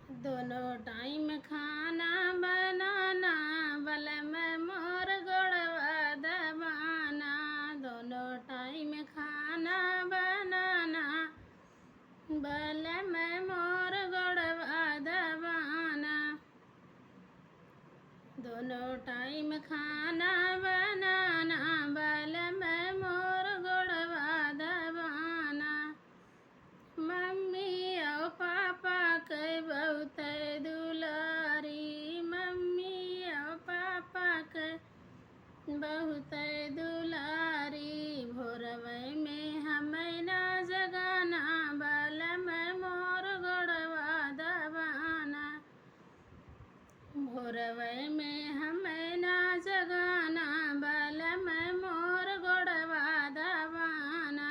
दोनों टाइम खाना बनाना बल में मोर गोड़वा दबाना। दोनों टाइम खाना बनाना बल में मोर गोड़वा दबाना। दोनों टाइम खाना बनाना बल में मोर गोड़वा दबाना। मम्मी और पापा के बहुत दुलारी, मम्मी और पापा के बहुत दुलारी। भोरवे में हमें ना जगाना बल में मोर गोड़वा दबाना। भोरवे में हमें ना जगाना बल में मोर गोड़वा दबाना।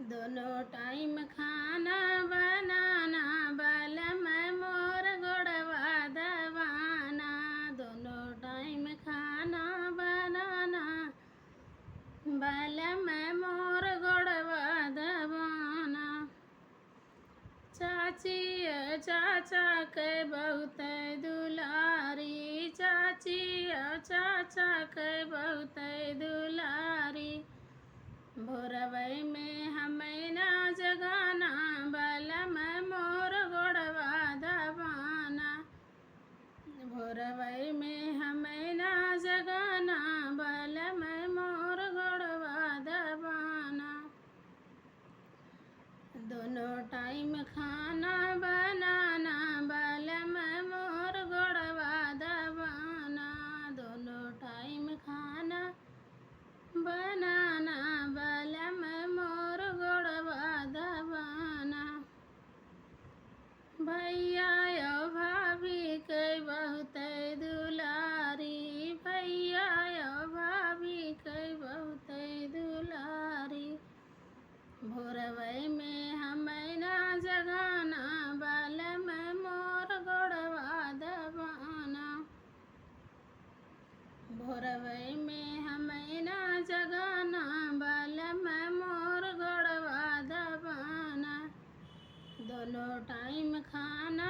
दोनों टाइम खाना बनाना बल में मोर गोड़वा दबाना। दोनों टाइम खाना बनाना बल में मोर गोड़वा दबाना। चाची और चाचा के बहुत दुलारी, चाची और चाचा के बहुत दुलारी। भोरवे में हमें ना जगाना बल में मोर गोड़वा दबाना। भोरवे में हमें ना जगाना बल में मोर गोड़वा दबाना। दोनों टाइम खाना बनाना बल में मोर गोड़वा दबाना। दोनों टाइम खाना बनाना बल में मोर गोड़वा दबाना। भैया और भाभी के बहुत दुलारी, भैया और भाभी के बहुत दुलारी। भोरवे में हमें ना जगाना बल में मोर गोड़वा दबाना। भोरवे में हमें ना जगाना बल में मोर गोड़वा दबाना। दोनों टाइम खाना